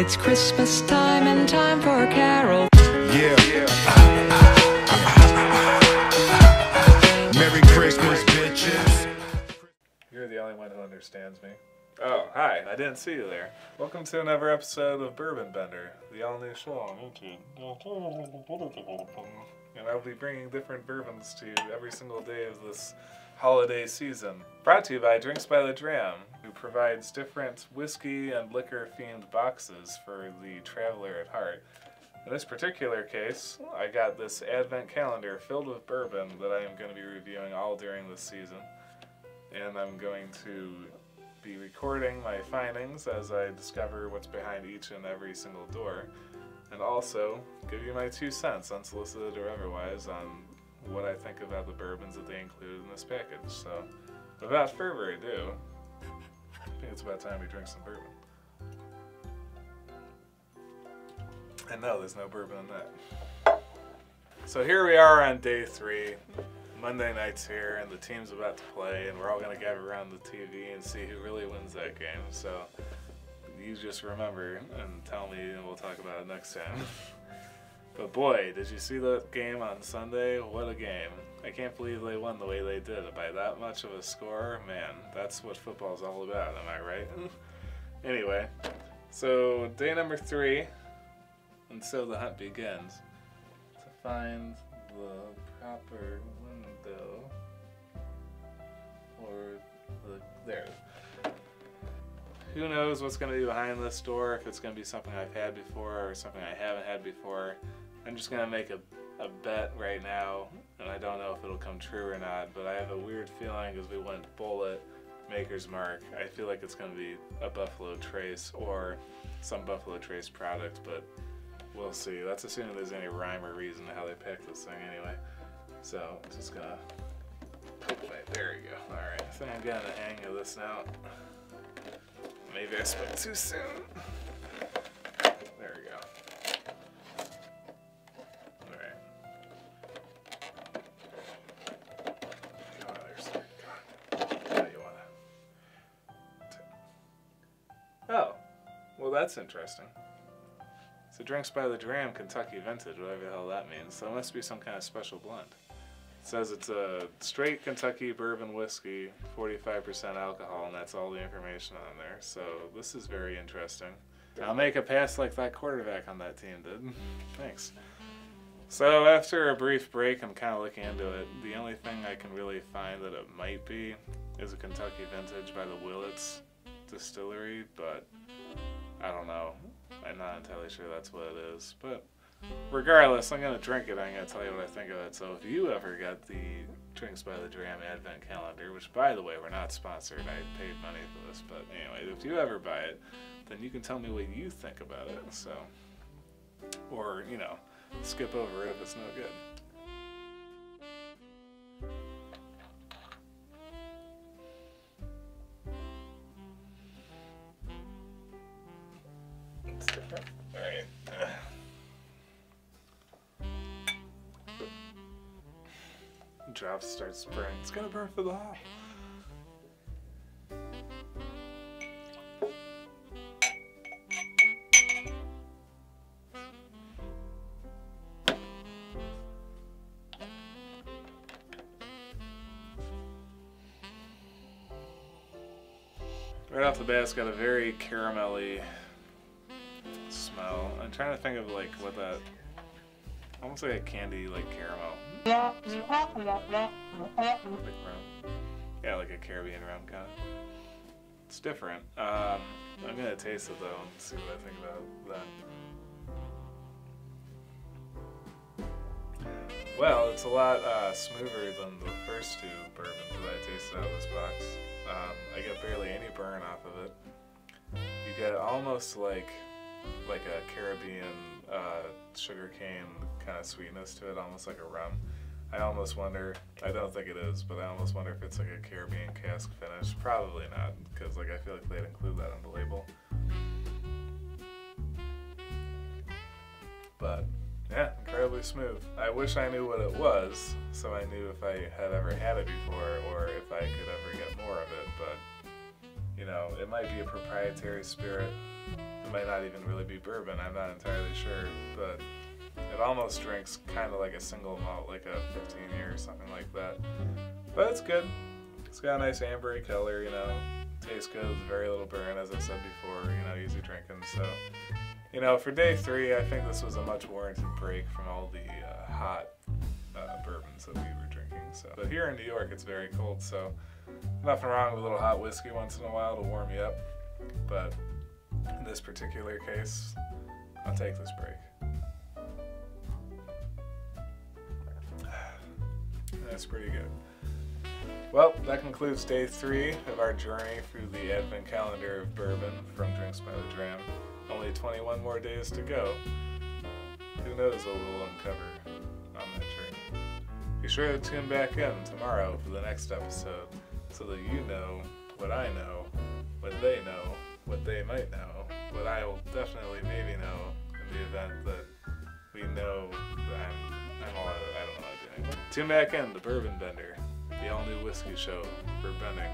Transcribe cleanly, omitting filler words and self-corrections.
It's Christmas time and time for a carol. Yeah. Merry Christmas, bitches. You're the only one who understands me. Oh, hi. I didn't see you there. Welcome to another episode of Bourbon Bender, the all-new show on YouTube. And I'll be bringing different bourbons to you every single day of this holiday season. Brought to you by Drinks by the Dram, who provides different whiskey and liquor-themed boxes for the traveler at heart. In this particular case, I got this Advent Calendar filled with bourbon that I am going to be reviewing all during this season. And I'm going to be recording my findings as I discover what's behind each and every single door. And also give you my 2 cents, unsolicited or otherwise, on what I think about the bourbons that they included in this package. So, without further ado, I think it's about time we drink some bourbon. And no, there's no bourbon in that. So here we are on day 3. Monday night's here, and the team's about to play, and we're all going to gather around the TV and see who really wins that game. So you just remember and tell me, and we'll talk about it next time. But boy, did you see that game on Sunday? What a game. I can't believe they won the way they did by that much of a score. Man, that's what football's all about, am I right? Anyway, so day number 3, and so the hunt begins. To find the proper window for there. Who knows what's going to be behind this door, if it's going to be something I've had before or something I haven't had before. I'm just going to make a bet right now, and I don't know if it'll come true or not, but I have a weird feeling as we went bullet, Maker's Mark, I feel like it's going to be a Buffalo Trace or some Buffalo Trace product, but we'll see. That's assuming there's any rhyme or reason to how they picked this thing anyway. So, I'm just going to... There you go. Alright, I think I'm getting the hang of this now. Maybe I spoke too soon. There we go. Alright. Come on there, sir. Come on. Now you wanna... Oh. Well, that's interesting. So Drinks by the Dram Kentucky Vintage, whatever the hell that means. So it must be some kind of special blend. It says it's a straight Kentucky bourbon whiskey, 45% alcohol, and that's all the information on there. So this is very interesting. I'll make a pass like that quarterback on that team did. Thanks. So after a brief break, I'm kind of looking into it. The only thing I can really find that it might be is a Kentucky Vintage by the Willits Distillery, but I don't know. I'm not entirely sure that's what it is, but regardless, I'm going to drink it. I'm going to tell you what I think of it. So if you ever get the Drinks by the Dram Advent Calendar, which by the way, we're not sponsored, I paid money for this, but anyway, if you ever buy it, then you can tell me what you think about it. So, or, you know, skip over it if it's no good. It's different. All right. Drops, starts spraying. It's gonna burn for the hop. Right off the bat, it's got a very caramelly smell. I'm trying to think of like what that, almost like a candy, like caramel. Like rum. Yeah, like a Caribbean rum kind of. It's different. I'm gonna taste it though and see what I think about that. Well, it's a lot smoother than the first 2 bourbons that I tasted out of this box. I get barely any burn off of it. You get almost like a Caribbean sugarcane kind of sweetness to it, almost like a rum. I almost wonder, I don't think it is, but I almost wonder if it's like a Caribbean cask finish. Probably not, because like I feel like they'd include that on the label. But yeah, incredibly smooth. I wish I knew what it was, so I knew if I had ever had it before, or if I could ever get more of it, but you know, it might be a proprietary spirit. It might not even really be bourbon, I'm not entirely sure, but it almost drinks kind of like a single malt, like a 15 year or something like that. But it's good. It's got a nice ambery color, you know. Tastes good with very little burn, as I said before, you know, easy drinking. So, you know, for day 3, I think this was a much warranted break from all the hot bourbons that we were drinking. So, but here in New York, it's very cold, so nothing wrong with a little hot whiskey once in a while to warm you up. But in this particular case, I'll take this break. That's pretty good. Well, that concludes day 3 of our journey through the Advent Calendar of bourbon from Drinks by the Dram. Only 21 more days to go. Who knows what we'll uncover on that journey. Be sure to tune back in tomorrow for the next episode so that you know what I know, what they know, what they might know, what I will definitely maybe know in the event that we know that I'm all out of, I don't know what I'm doing. Tune back in to Bourbon Bender, the all-new whiskey show for bending.